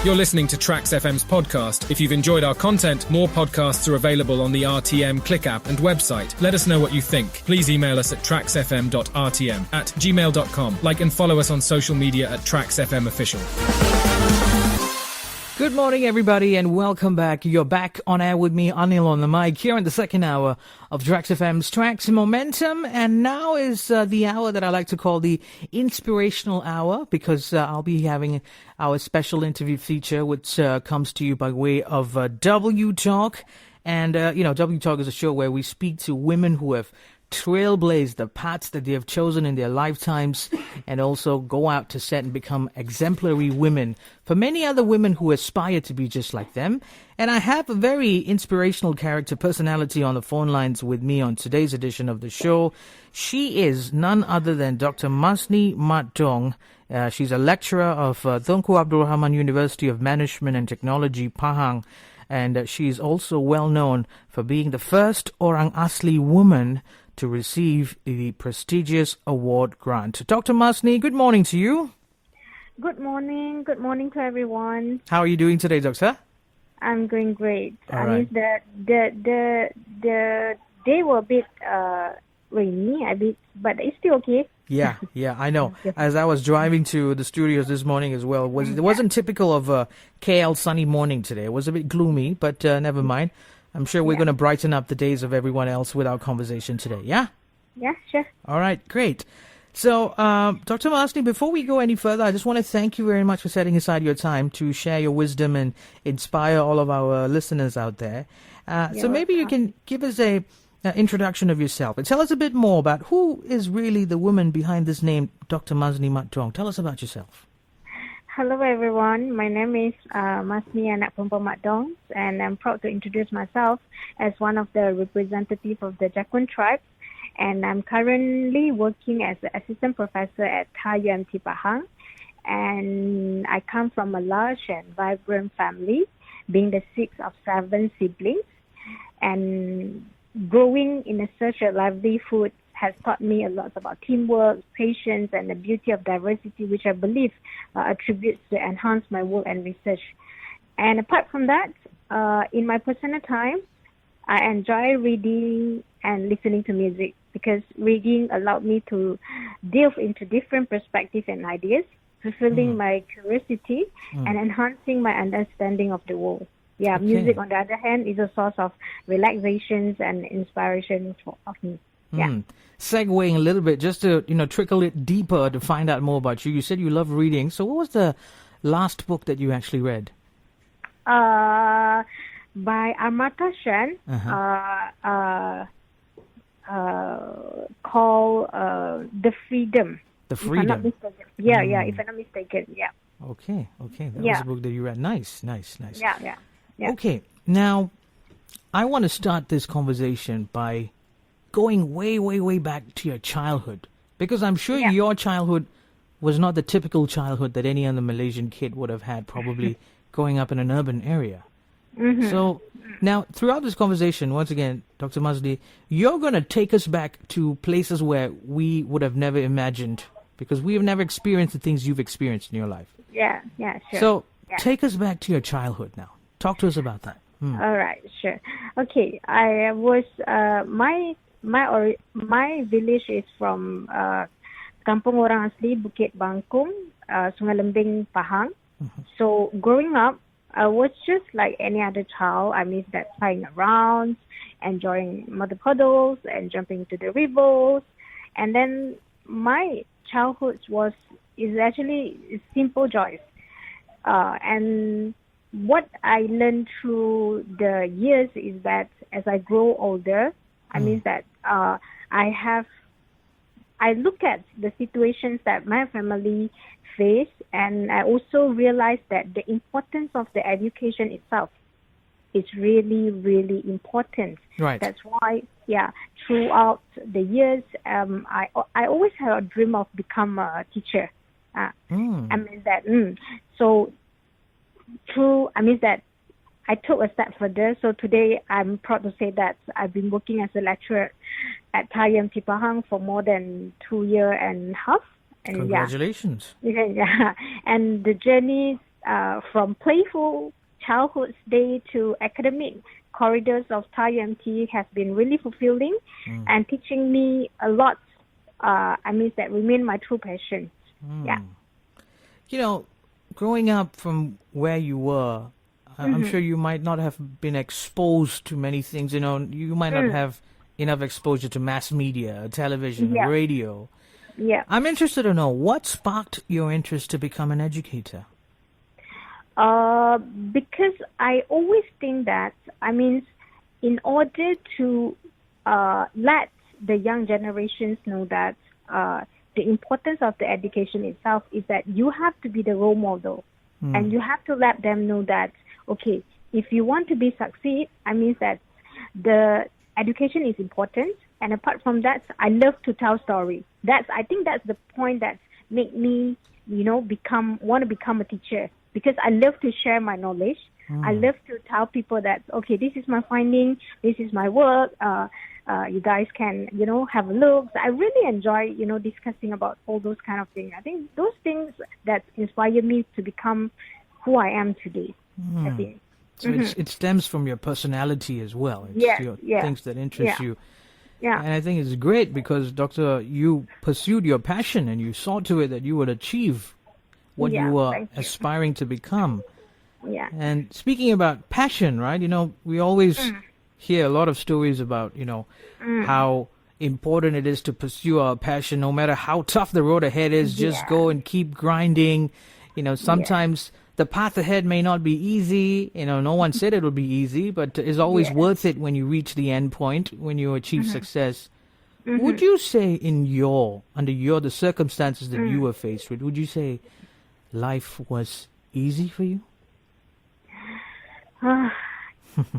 You're listening to Trax FM's podcast. If you've enjoyed our content, more podcasts are available on the RTM Click app and website. Let us know what you think. Please email us at traxfm.rtm@gmail.com. Like and follow us on social media at Trax FM Official. Good morning, everybody, and welcome back. You're back on air with me, Anil, on the mic, here in the second hour of Trax FM's Trax Momentum. And now is the hour that I like to call the inspirational hour, because I'll be having our special interview feature, which comes to you by way of W Talk. And, W Talk is a show where we speak to women who have trailblaze the paths that they have chosen in their lifetimes and also go out to set and become exemplary women for many other women who aspire to be just like them. And I have a very inspirational personality on the phone lines with me on today's edition of the show. She is none other than Dr. Asli Mat Dong. She's a lecturer of Tunku Abdul Rahman University of Management and Technology, Pahang. And she's also well known for being the first Orang Asli woman to receive the prestigious award grant. Dr. Asli, good morning to you. Good morning. Good morning to everyone. How are you doing today, Doctor? I'm doing great. All right. The day was a bit rainy, but it's still okay. Yeah, I know. As I was driving to the studios this morning as well, it wasn't typical of a KL sunny morning today. It was a bit gloomy, but never mind. I'm sure we're going to brighten up the days of everyone else with our conversation today, yeah? Yeah, sure. All right, great. So, Dr. Asli, before we go any further, I just want to thank you very much for setting aside your time to share your wisdom and inspire all of our listeners out there. So maybe you can give us an introduction of yourself and tell us a bit more about who is really the woman behind this name, Dr. Asli Mat Dong. Tell us about yourself. Hello, everyone. My name is Asli Anak Perempuan Mat Dong, and I'm proud to introduce myself as one of the representatives of the Jakun tribe. And I'm currently working as an assistant professor at UMT Pahang. And I come from a large and vibrant family, being the sixth of 7 siblings. And growing in a such a livelihood has taught me a lot about teamwork, patience, and the beauty of diversity, which I believe attributes to enhance my work and research. And apart from that, in my personal time, I enjoy reading and listening to music, because reading allowed me to delve into different perspectives and ideas, fulfilling my curiosity and enhancing my understanding of the world. Yeah, Okay. Music, on the other hand, is a source of relaxations and inspiration of me. Yeah. Segueing a little bit, just to trickle it deeper to find out more about you. You said you love reading. So what was the last book that you actually read? By Amartya Sen, called The Freedom. The If I'm not Freedom. mistaken. Yeah, if I'm not mistaken. Yeah. Okay. That was a book that you read. Nice. Yeah. Okay, now I want to start this conversation by going way, way, way back to your childhood, because I'm sure your childhood was not the typical childhood that any other Malaysian kid would have had, probably growing up in an urban area. Mm-hmm. So now, throughout this conversation, once again, Dr. Asli, you're going to take us back to places where we would have never imagined, because we have never experienced the things you've experienced in your life. Yeah, sure. So take us back to your childhood now. Talk to us about that. All right, sure. Okay, I was my village is from Kampung Orang Asli, Bukit Bangkung, Sungai Lembing, Pahang. So growing up, I was just like any other child. I miss that playing around, enjoying muddy puddles, and jumping into the rivers. And then my childhood is actually simple joys. And what I learned through the years is that as I grow older, I mean that I look at the situations that my family face, and I also realize that the importance of the education itself is really, really important. Right. That's why, throughout the years, I always had a dream of become a teacher. So I took a step further. So today I'm proud to say that I've been working as a lecturer at UMT Pahang for more than 2 years and a half. And Congratulations. Yeah. And the journey from playful childhood day to academic corridors of Thai UMT has been really fulfilling and teaching me a lot. That remain my true passion. Yeah. You know, growing up from where you were, I'm sure you might not have been exposed to many things. You know, you might not have enough exposure to mass media, television, radio. Yeah. I'm interested to know what sparked your interest to become an educator. Because I always think that, in order to let the young generations know that the importance of the education itself is that you have to be the role model. And you have to let them know that, okay, if you want to be succeed, that the education is important. And apart from that, I love to tell stories. I think that's the point that made me, want to become a teacher. Because I love to share my knowledge. I love to tell people that, okay, this is my finding, this is my work. You guys can, have a look. So I really enjoy, discussing about all those kind of things. I think those things that inspire me to become who I am today. I think. So it stems from your personality as well. It's things that interest you. Yeah. And I think it's great because, Doctor, you pursued your passion and you saw to it that you would achieve what you were aspiring to become. Yeah. And speaking about passion, right? We always hear a lot of stories about, how important it is to pursue our passion, no matter how tough the road ahead is. Just go and keep grinding. Sometimes the path ahead may not be easy. No one said it would be easy, but it's always worth it when you reach the end point, when you achieve success. Would you say under the circumstances that you were faced with, would you say life was easy for you?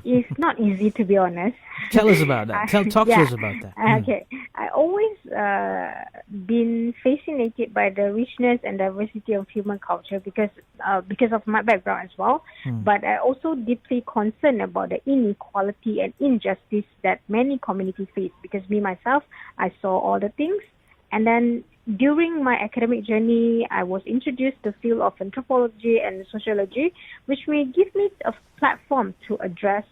It's not easy, to be honest. Tell us about that. Talk to us about that. Okay. I always been fascinated by the richness and diversity of human culture because of my background as well. But I also deeply concerned about the inequality and injustice that many communities face. Because me myself, I saw all the things, and then during my academic journey, I was introduced to the field of anthropology and sociology, which will give me a platform to address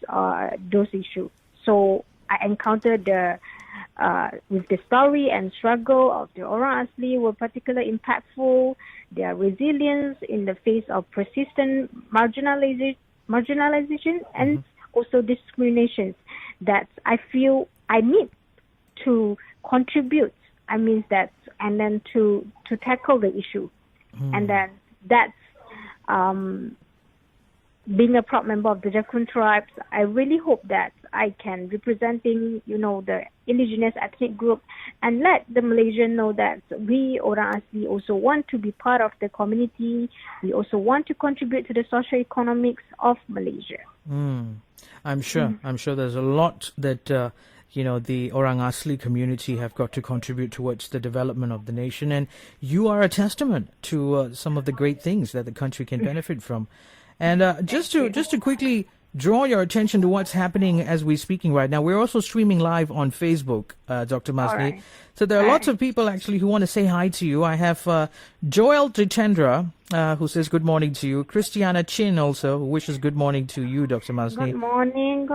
those issues. So I encountered with the story and struggle of the Orang Asli were particularly impactful. Their resilience in the face of persistent marginalization and also discriminations that I feel I need to contribute. And then to tackle the issue. And then that's being a proud member of the Jakun tribes. I really hope that I can representing, the indigenous ethnic group and let the Malaysian know that we, Orang Asli, also want to be part of the community. We also want to contribute to the socio-economics of Malaysia. I'm sure there's a lot that the Orang Asli community have got to contribute towards the development of the nation. And you are a testament to some of the great things that the country can benefit from. And just to quickly draw your attention to what's happening as we're speaking right now, we're also streaming live on Facebook, Dr. Masni. Right. So there are lots of people actually who want to say hi to you. I have Joel Jitendra, who says good morning to you. Christiana Chin also, who wishes good morning to you, Dr. Masni. Good morning.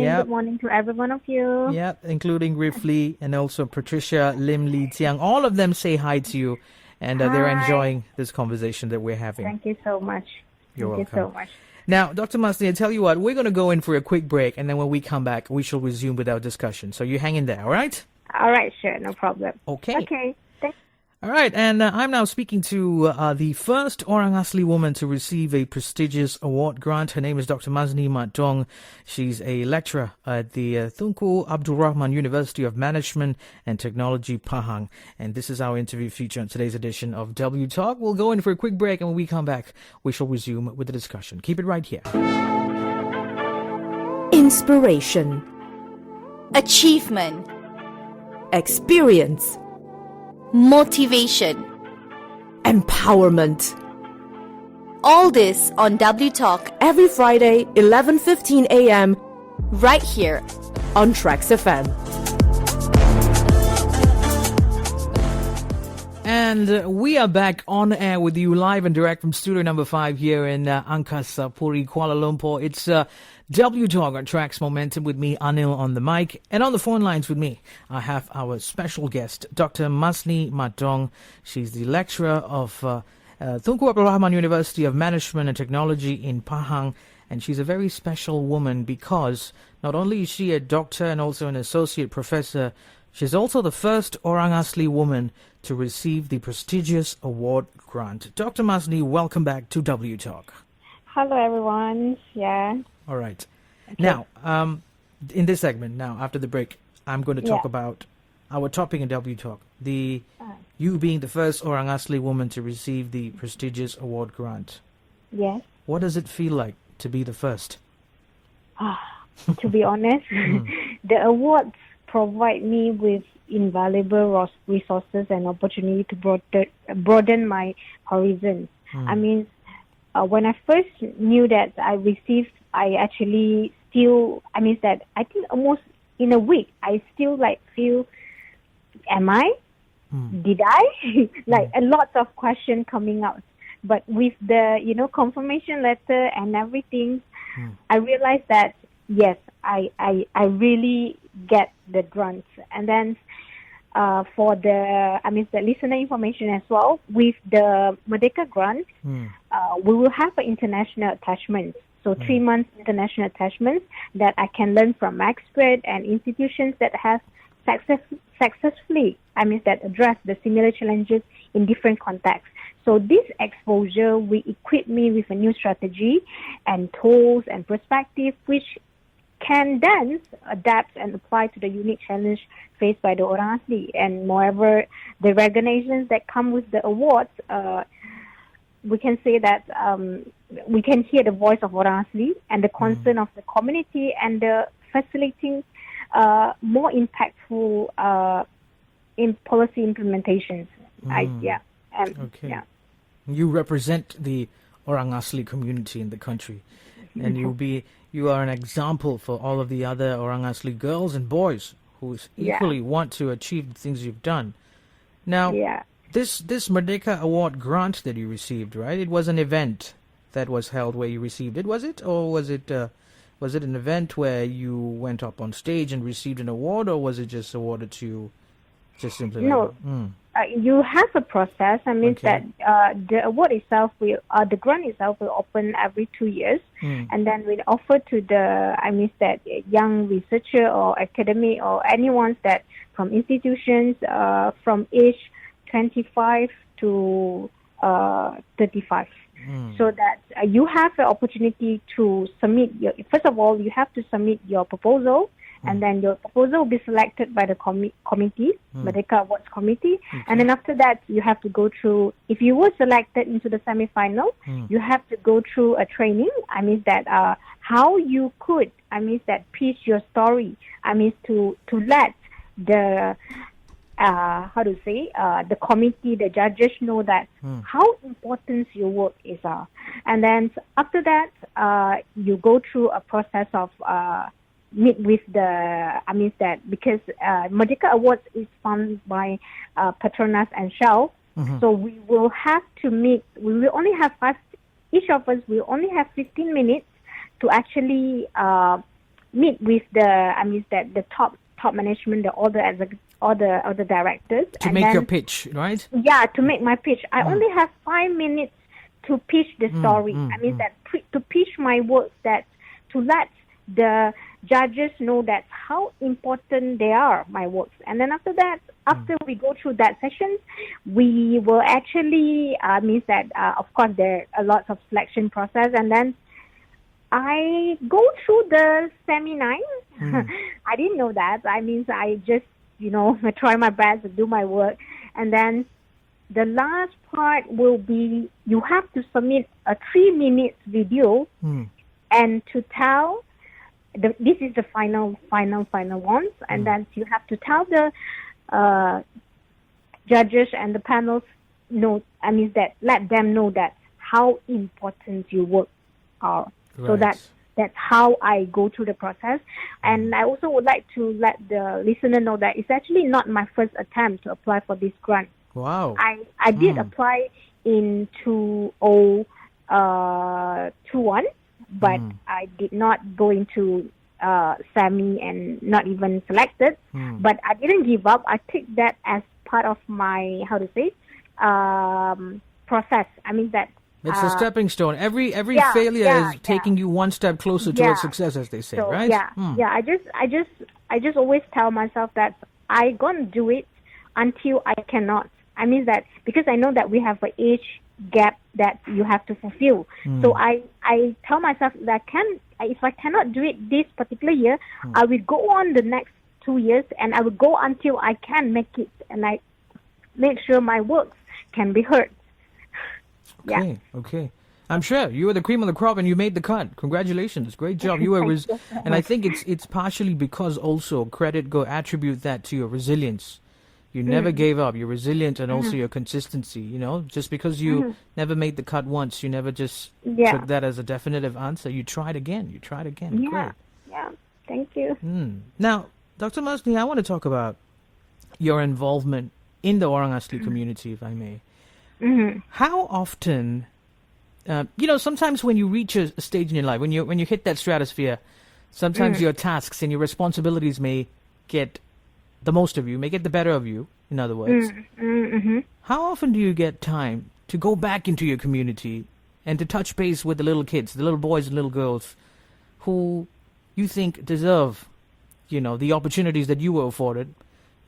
Yep. Good morning to every one of you. Yeah, including Rifli and also Patricia Lim Lee Tiang. All of them say hi to you, and they're enjoying this conversation that we're having. Thank you so much. You're welcome. Thank you so much. Now, Dr. Masni, I tell you what, we're going to go in for a quick break, and then when we come back, we shall resume with our discussion. So you hang in there, all right? All right, sure, no problem. Okay. Okay. All right, and I'm now speaking to the first Orang Asli woman to receive a prestigious award grant. Her name is Dr. Masni Mat Dong. She's a lecturer at the Tunku Abdul Rahman University of Management and Technology, Pahang. And this is our interview feature on today's edition of W Talk. We'll go in for a quick break, and when we come back, we shall resume with the discussion. Keep it right here. Inspiration, Achievement, experience, motivation, empowerment. all this on W Talk Every Friday, 11:15 a.m. right here. on Trax FM. And we are back on air with you live and direct from studio number 5 here in Angkasa Puri, Kuala Lumpur. It's W Talk on Tracks Momentum with me, Anil, on the mic. And on the phone lines with me, I have our special guest, Dr. Masni Matong. She's the lecturer of Tunku Abdul Rahman University of Management and Technology in Pahang. And she's a very special woman because not only is she a doctor and also an associate professor, she's also the first Orang Asli woman to receive the prestigious award grant. Dr. Masni, welcome back to W Talk. Hello, everyone. Yeah. All right. Okay. Now, in this segment, now after the break, I'm going to talk about our topic in W Talk, you being the first Orang Asli woman to receive the prestigious award grant. Yes. What does it feel like to be the first? To be honest, the awards provide me with invaluable resources and opportunity to broaden my horizons. I mean, when I first knew that I received, I actually still, I think almost in a week, I still feel, am I? Did I? A lot of questions coming out. But with the, confirmation letter and everything, I realized that, yes, I really get the grant. And then for the listener information as well, with the Merdeka grant, we will have an international attachment. So 3 months international attachments that I can learn from experts and institutions that have successfully, that address the similar challenges in different contexts. So this exposure will equip me with a new strategy and tools and perspective, which can then adapt and apply to the unique challenge faced by the Orang Asli. And moreover, the recognitions that come with the awards, we can say that we can hear the voice of Orang Asli and the concern of the community and the facilitating more impactful in policy implementations. You represent the Orang Asli community in the country, and you are an example for all of the other Orang Asli girls and boys who equally want to achieve the things you've done. Now, this Merdeka Award grant that you received, right? It was an event that was held where you received it, was it? Or was it an event where you went up on stage and received an award, or was it just awarded to you just simply? No. You have a process. That the award itself the grant itself will open every 2 years, and then we offer to the young researcher or academic or anyone that from institutions from age 25 to 35. So that you have the opportunity to submit first of all, you have to submit your proposal. And then your proposal will be selected by the committee, Merdeka Awards Committee. Okay. And then after that, you have to go through, if you were selected into the semi-final, you have to go through a training. How you could, pitch your story. To let the, the committee, the judges know that how important your work is. And then after that, you go through a process of, meet with the, because Merdeka Awards is funded by Petronas and Shell, so we will have to meet, we will only have each of us will only have 15 minutes to actually meet with the top management, all the directors. To make your pitch, right? Yeah, to make my pitch. I only have 5 minutes to pitch the story. To pitch my work, that to let the judges know that how important they are, my works. And then after that, after we go through that session, we will actually, of course, there are lots of selection process. And then I go through the semi-9. I didn't know that. I just, I try my best to do my work. And then the last part will be, you have to submit a 3-minute video and to tell, this is the final ones, and then you have to tell the judges and the panels let them know that how important your work are. Right. So that's how I go through the process. And I also would like to let the listener know that it's actually not my first attempt to apply for this grant. Wow. I did apply in 2021, but I did not go into semi and not even selected. But I didn't give up. I took that as part of my, how to say, process. I mean that. It's a stepping stone. Every failure is taking you one step closer towards success, as they say, so, right? I just always tell myself that I gonna do it until I cannot. I mean that because I know that we have an age gap that you have to fulfill. So I tell myself that if I cannot do it this particular year, I will go on the next 2 years and I will go until I can make it, and I make sure my works can be heard. Okay. I'm sure you were the cream of the crop and you made the cut. Congratulations. Great job. You were and I think it's partially because also attribute that to your resilience. You never gave up. You're resilient and also your consistency, just because you never made the cut once, you never just took that as a definitive answer. You tried again. Yeah. Great. Yeah. Thank you. Now, Dr. Masni, I want to talk about your involvement in the Orang Asli community, if I may. How often, sometimes when you reach a stage in your life, when you hit that stratosphere, sometimes your tasks and your responsibilities may get the most of you, may get the better of you, in other words. How often do you get time to go back into your community and to touch base with the little kids, the little boys and little girls who you think deserve, the opportunities that you were afforded?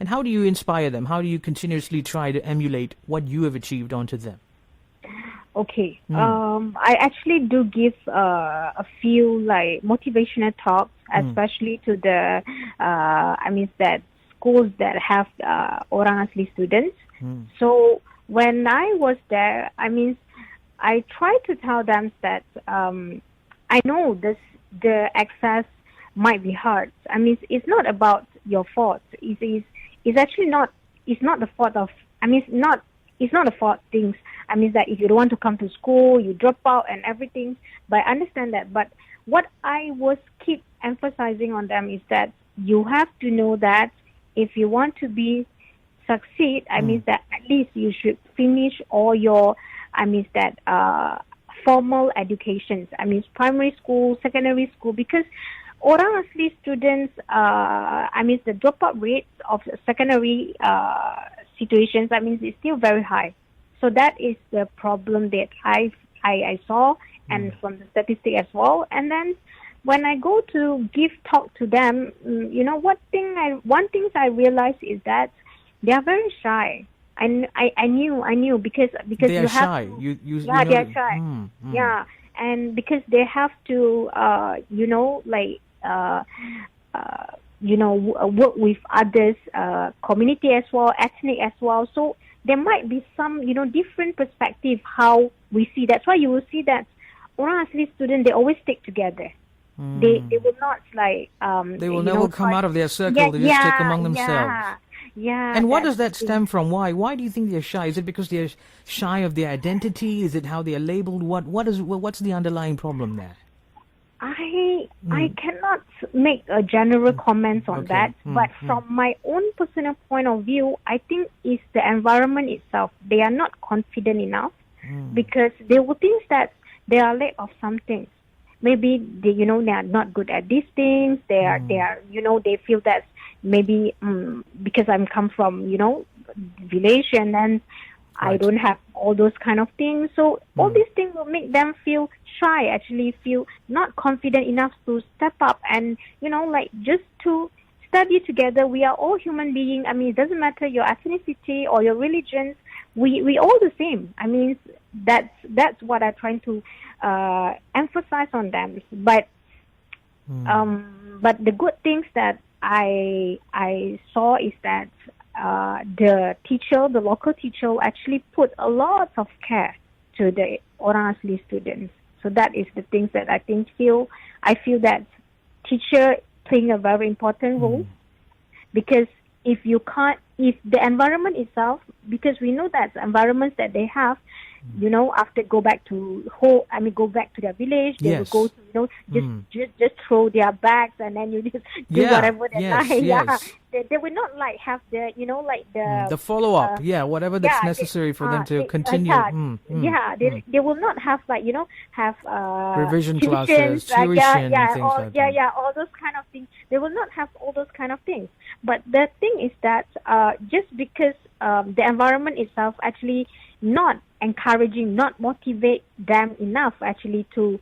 And how do you inspire them? How do you continuously try to emulate what you have achieved onto them? Okay. I actually do give a few motivational talks, especially to the that schools that have Orang Asli students. So when I was there, I try to tell them that I know the access might be hard. It's not about your fault. It's actually not. It's not the fault of. It's not the fault things. That if you don't want to come to school, you drop out and everything. But I understand that. But what I was keep emphasizing on them is that you have to know that if you want to succeed, that at least you should finish all your. Formal educations. Primary school, secondary school, because Orang Asli students, the dropout rates of secondary situations, is still very high. So that is the problem that I saw, and from the statistic as well. And then when I go to give talk to them, one thing I realized is that they are very shy. I knew because they you are have shy. To, they are shy. Yeah, and because they have to work with others, community as well, ethnic as well. So there might be some different perspective how we see. That's why you will see that Orang Asli students, they always stick together. They will not they will never come out of their circle. They just stick among themselves. Yeah. And what does that stem from? Why do you think they're shy? Is it because they're shy of their identity? Is it how they are labeled? What's the underlying problem there? I cannot make a general comments on that, but from my own personal point of view, I think it's the environment itself. They are not confident enough because they will think that they are lack of something. Maybe they are not good at these things. They are they feel that maybe because I'm come from village and then I don't have all those kind of things. So all these things will make them feel shy, actually feel not confident enough to step up and, just to study together. We are all human beings. It doesn't matter your ethnicity or your religion. We all the same. That's what I'm trying to emphasize on them. But the good things that I saw is that the local teacher actually put a lot of care to the Orang Asli students. So that is the things that I feel that teacher playing a very important role, because if the environment itself, because we know that the environments that they have, after go back to their village, they Yes. will go to, just throw their bags and then you just do whatever they like. Yeah. Yes. They will not like have the, The follow-up, whatever that's yeah, necessary for them to continue. They will not have have Revision tuitions, classes, tuition, and things all, like that. all those kind of things. They will not have all those kind of things. But the thing is that just because the environment itself actually not encouraging, not motivate them enough actually to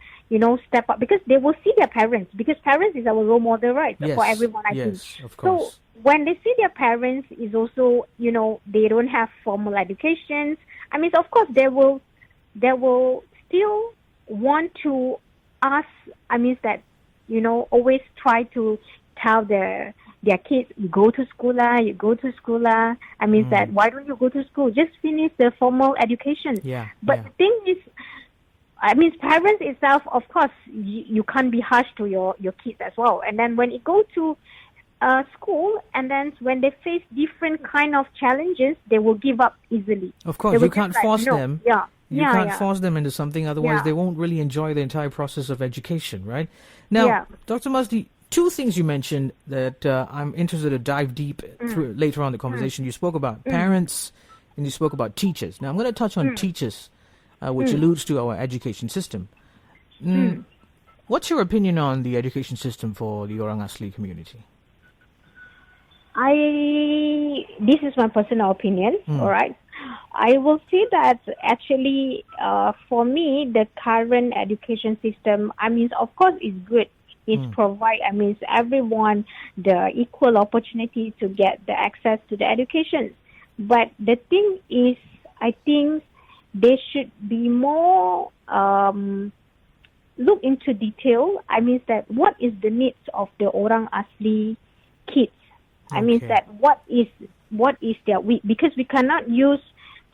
step up, because they will see their parents, because parents is our role model, right? Yes, for everyone, I think. yes, of course. So when they see their parents is also, they don't have formal educations. I mean, of course, they will still want to ask. I mean, that always try to tell their kids, you go to school lah. I mean, that why don't you go to school? Just finish the formal education. But the thing is, I mean, parents itself, of course, you can't be harsh to your kids as well. And then when you go to school, and then when they face different kind of challenges, they will give up easily. Of course, you can't force them. You can't yeah. force them into something, otherwise they won't really enjoy the entire process of education, right? Now, Dr. Masdi, two things you mentioned that I'm interested to dive deep through later on in the conversation. You spoke about parents and you spoke about teachers. Now, I'm going to touch on teachers, which alludes to our education system. What's your opinion on the education system for the Orang Asli community? This is my personal opinion, all right? I will say that actually, for me, the current education system, I mean, of course, is good. It provides, I mean, everyone the equal opportunity to get the access to the education. But the thing is, I think they should be more look into detail. I mean, that what is the needs of the Orang Asli kids? I mean that what is their weak, because we cannot use.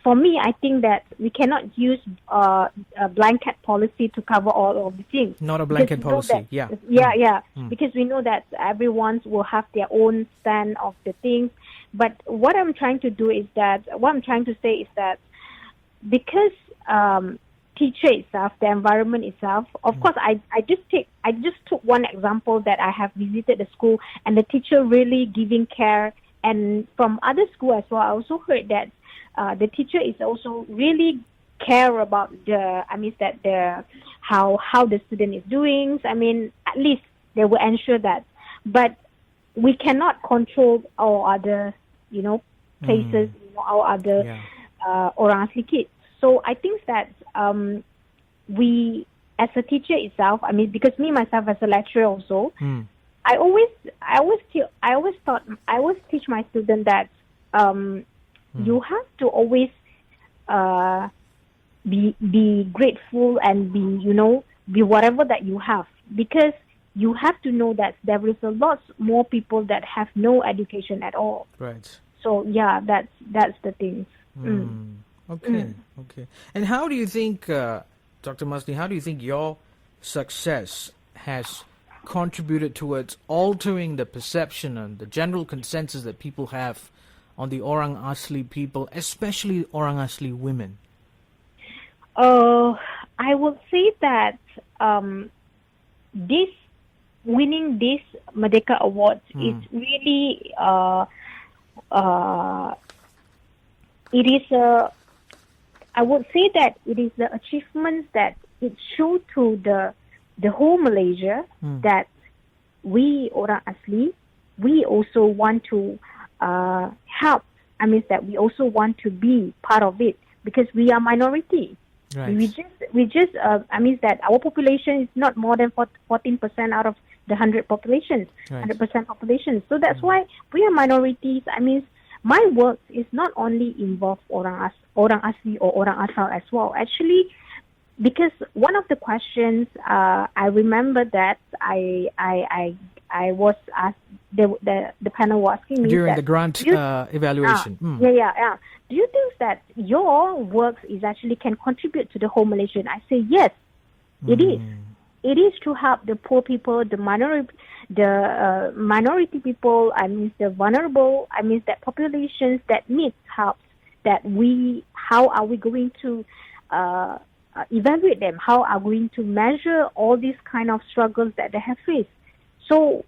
For me, I think that we cannot use a blanket policy to cover all of the things. Not a blanket policy, because we know that everyone will have their own stand of the things. But what I'm trying to say is that because teacher itself, the environment itself, of course, I just took one example that I have visited the school and the teacher really giving care, and from other school as well, I also heard that the teacher is also really care about how the student is doing. I mean, at least they will ensure that. But we cannot control our other, places, our other Orang Asli kids. So I think that we, as a teacher itself, I mean, because me myself as a lecturer also, I always teach my students that you have to always be grateful and be whatever that you have, because you have to know that there is a lot more people that have no education at all. Right. So that's the thing. Okay. And how do you think, Dr. Masni, how do you think your success has contributed towards altering the perception and the general consensus that people have on the Orang Asli people, especially Orang Asli women? I would say that winning this Merdeka Award is really it is I would say that it is the achievements that it shows to the whole Malaysia that we Orang Asli, we also want to help. I mean that we also want to be part of it, because we are minority. Right. We just I mean that our population is not more than 14% out of the 100 populations, 100% population. So that's why we are minorities. I mean, my work is not only involve Orang Asli or Orang Asal as well. Actually, because one of the questions I remember that I was asked, the panel was asking me during that, the grant evaluation. Do you think that your work is actually can contribute to the whole Malaysia? I say yes, it is. It is to help the poor people, the minority people. I mean the vulnerable. I mean that populations that need help. How are we going to evaluate them? How are we going to measure all these kind of struggles that they have faced? So,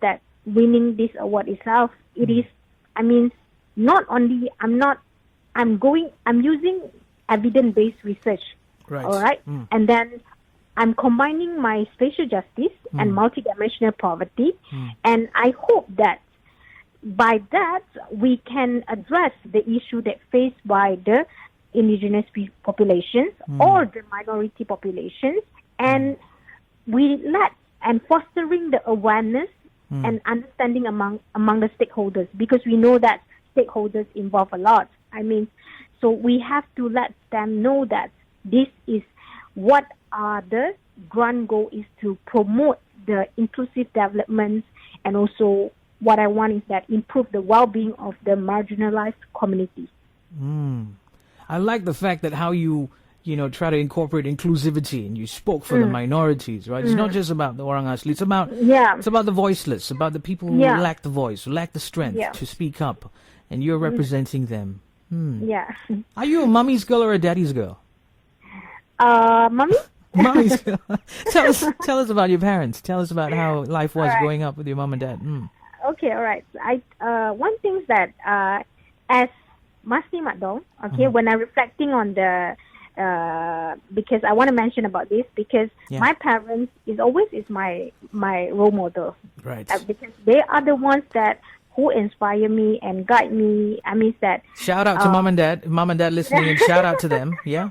that winning this award itself, it is, not only, I'm using evidence-based research. Right. All right. And then I'm combining my spatial justice and multidimensional poverty. And I hope that by that, we can address the issue that faced by the indigenous populations or the minority populations, and fostering the awareness and understanding among the stakeholders, because we know that stakeholders involve a lot. So we have to let them know that this is what the grand goal is, to promote the inclusive development, and also what I want is that improve the well-being of the marginalized community. I like the fact that how you try to incorporate inclusivity, and you spoke for the minorities, right? It's not just about the Orang Asli. It's about the voiceless, about the people who lack the voice, who lack the strength to speak up, and you're representing them. Yeah. Are you a mummy's girl or a daddy's girl? Mommy? Mummy's girl. Tell us about your parents. Tell us about how life was growing up with your mom and dad. Okay, all right. One thing that as Masni Matdong, when I'm reflecting on the because I want to mention about this, because my parents is always my role model, right? Because they are the ones that who inspire me and guide me. Shout out to mom and dad listening, and shout out to them. Yeah.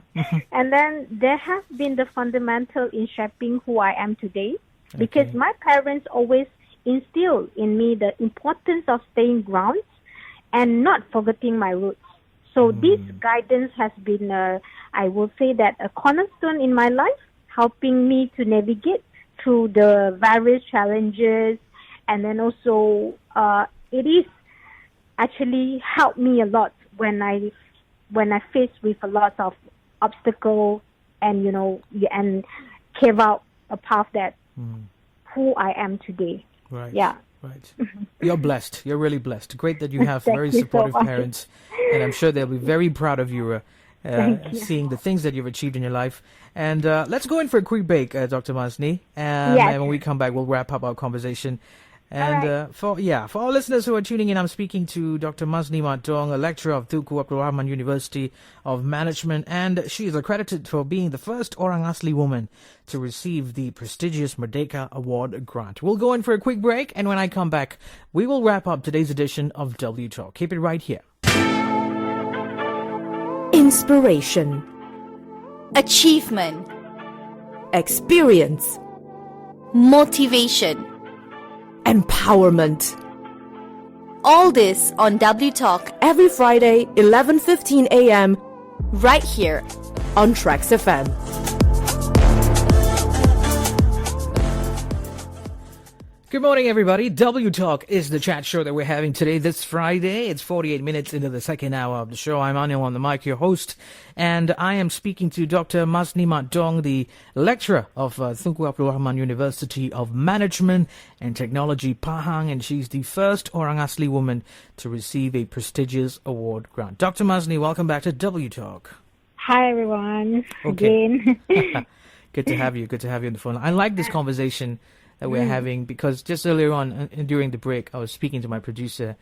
And then there have been the fundamental in shaping who I am today, because my parents always instilled in me the importance of staying grounded and not forgetting my roots. So this guidance has been, I will say that, a cornerstone in my life, helping me to navigate through the various challenges. And then also, it is actually helped me a lot when I faced with a lot of obstacles, and and carve out a path that who I am today. Right. Yeah. Right. You're blessed. You're really blessed. Great that you have very supportive parents, and I'm sure they'll be very proud of you, seeing the things that you've achieved in your life. And let's go in for a quick break, Dr. Masni. And when we come back, we'll wrap up our conversation. And for our listeners who are tuning in, I'm speaking to Dr. Masni Matdong, a lecturer of Tunku Abdul Rahman University of Management, and she is accredited for being the first Orang Asli woman to receive the prestigious Merdeka Award grant. We'll go in for a quick break, and when I come back, we will wrap up today's edition of W Talk. Keep it right here. Inspiration. Achievement. Experience. Motivation. Empowerment. All this on W Talk Every Friday, 11:15 a.m. right here on Trax FM. Good morning, everybody. W Talk is the chat show that we're having today, this Friday. It's 48 minutes into the second hour of the show. I'm Anil on the mic, your host, and I am speaking to Dr. Masni Matdong, the lecturer of Tunku Abdul Rahman University of Management and Technology, Pahang, and she's the first Orang Asli woman to receive a prestigious award grant. Dr. Masni, welcome back to W Talk. Hi, everyone. Again. Good to have you. Good to have you on the phone. I like this conversation that we're having, because just earlier on during the break, I was speaking to my producer,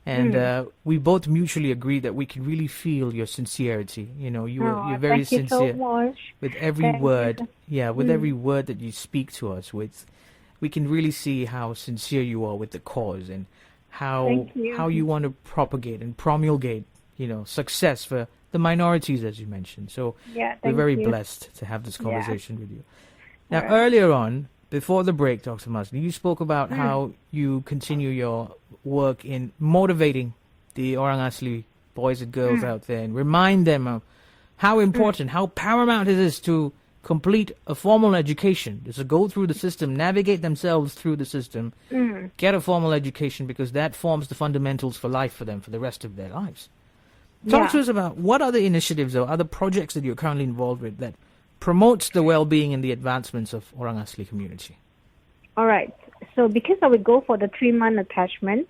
and we both mutually agreed that we could really feel your sincerity. You're very sincere with every word. Yeah, with every word that you speak to us with. We can really see how sincere you are with the cause, and how you want to propagate and promulgate, success for the minorities, as you mentioned. So we're very blessed to have this conversation with you. Now, earlier on, before the break, Dr. Masni, you spoke about how you continue your work in motivating the Orang Asli boys and girls out there, and remind them of how important, how paramount it is to complete a formal education. Just to go through the system, navigate themselves through the system, get a formal education, because that forms the fundamentals for life for them for the rest of their lives. Talk to us about what other initiatives or other projects that you're currently involved with that promotes the well-being and the advancements of Orang Asli community. All right. So because I would go for the 3-month attachment,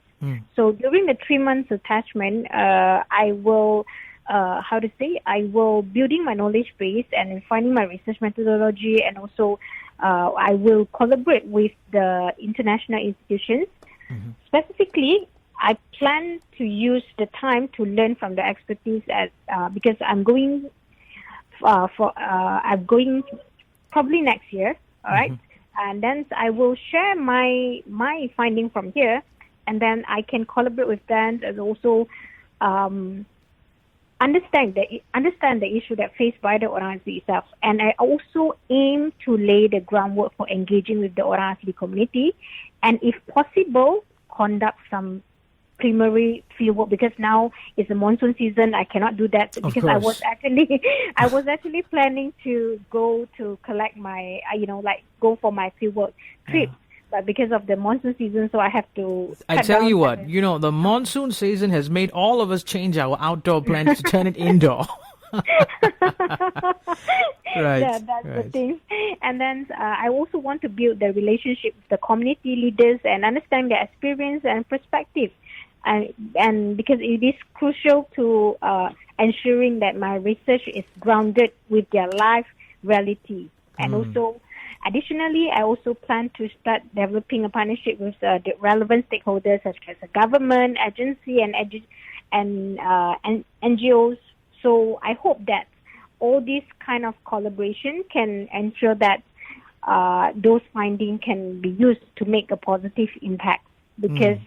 so during the 3 months attachment, I will I will building my knowledge base and refining my research methodology, and also I will collaborate with the international institutions. Specifically, I plan to use the time to learn from the expertise because I'm going I'm going probably next year. All right, and then I will share my finding from here, and then I can collaborate with them and also understand the issue that faced by the Orang Asli itself. And I also aim to lay the groundwork for engaging with the Orang Asli community, and if possible, conduct some primary fieldwork, because now it's the monsoon season. I cannot do that because I was actually planning to go to collect my go for my fieldwork trip. But because of the monsoon season, so I have to. I tell you what, the monsoon season has made all of us change our outdoor plans to turn it indoor. Right. Yeah, that's the thing. And then I also want to build the relationship with the community leaders and understand their experience and perspective. And because it is crucial to ensuring that my research is grounded with their life reality. And also, additionally, I also plan to start developing a partnership with the relevant stakeholders such as the government, agency, and NGOs. So I hope that all this kind of collaboration can ensure that those findings can be used to make a positive impact. Because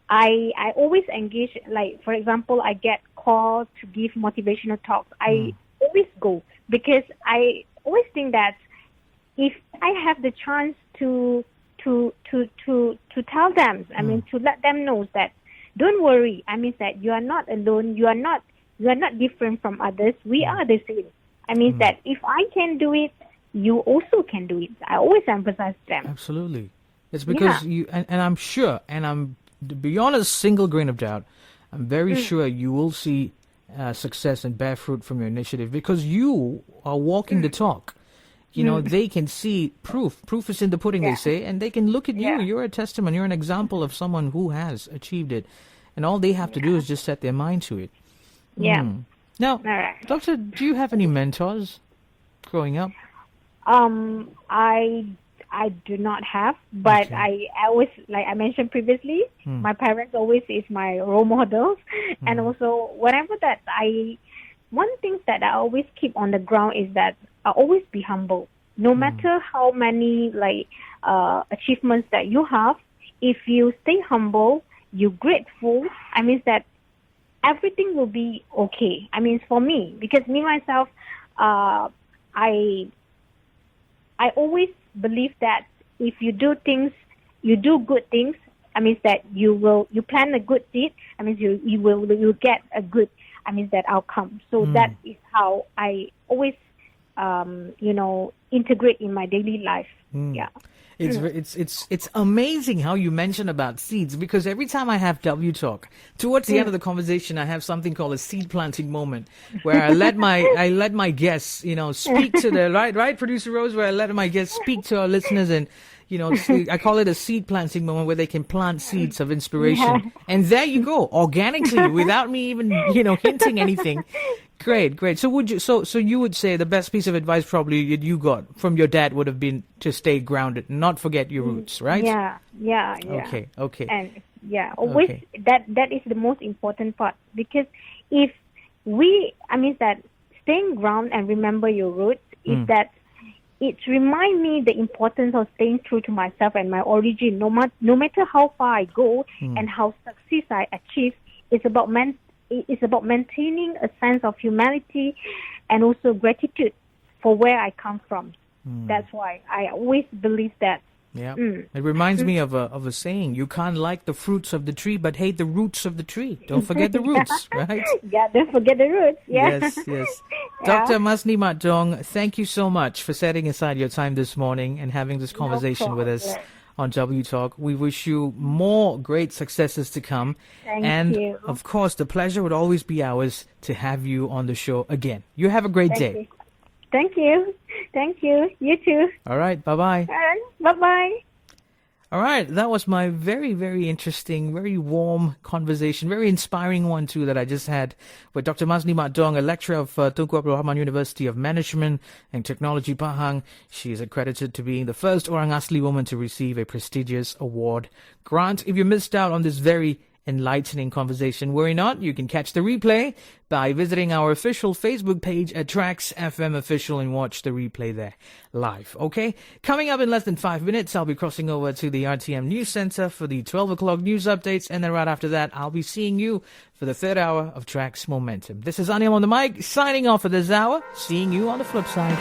I always engage, like, for example, I get called to give motivational talks. I always go because I always think that if I have the chance to tell them, to let them know that don't worry. I mean that you are not alone. You are not different from others. We are the same. I mean that if I can do it, you also can do it. I always emphasize them. Absolutely. It's because you, and I'm sure, and I'm beyond a single grain of doubt, I'm very sure you will see success and bear fruit from your initiative, because you are walking the talk. They can see proof. Proof is in the pudding, they say, and they can look at you. You're a testament. You're an example of someone who has achieved it. And all they have to do is just set their mind to it. Yeah. Now, right. Doctor, do you have any mentors growing up? I do not have, but Okay. I always, like I mentioned previously, my parents always is my role models. And also, whenever that one thing that I always keep on the ground is that I always be humble. No matter how many achievements that you have, if you stay humble, you're grateful, I mean that everything will be okay. I mean, for me, because me myself, I always believe that if you do good things, I mean that you plant a good seed, I mean you get a good, I mean that outcome. So that is how I always integrate in my daily life. Yeah. It's amazing how you mention about seeds, because every time I have W Talk, towards the end of the conversation, I have something called a seed planting moment, where I let my guests, speak to the right producer Rose, where I let my guests speak to our listeners, and I call it a seed planting moment where they can plant seeds of inspiration. Yeah. And there you go, organically, without me even hinting anything. Great. So you would say the best piece of advice probably that you got from your dad would have been to stay grounded, not forget your roots, right? Yeah. Okay. And always that is the most important part, because if that staying grounded and remember your roots is that it reminds me the importance of staying true to myself and my origin. No matter how far I go and how success I achieve, it's about maintaining a sense of humanity and also gratitude for where I come from. That's why I always believe that. Yeah. It reminds me of a saying: you can't like the fruits of the tree, but hate the roots of the tree. Don't forget the roots, right? Yeah, don't forget the roots. Yeah. Yes. Yeah. Dr. Masni Matdong, thank you so much for setting aside your time this morning and having this conversation with us on W Talk. We wish you more great successes to come. Thank you. Of course, the pleasure would always be ours to have you on the show again. You have a great day. Thank you. You too. All right. Bye-bye. Bye-bye. All right, that was my very, very interesting, very warm conversation, very inspiring one too that I just had with Dr. Asli Mat Dong, a lecturer of Tunku Abdul Rahman University of Management and Technology, Pahang. She is accredited to being the first Orang Asli woman to receive a prestigious award grant. If you missed out on this very enlightening conversation, worry not, you can catch the replay by visiting our official Facebook page at Tracks FM Official and watch the replay there live. Okay, coming up in less than 5 minutes, I'll be crossing over to the RTM News Center for the 12 o'clock news updates, and then right after that I'll be seeing you for the third hour of Tracks Momentum. This is Anil on the mic, signing off for this hour, seeing you on the flip side.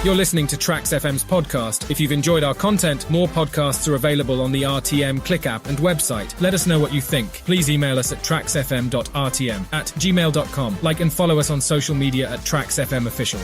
You're listening to Tracks FM's podcast. If you've enjoyed our content, more podcasts are available on the RTM Click app and website. Let us know what you think. Please email us at tracksfm.rtm@gmail.com. Like and follow us on social media at Tracks FM Official.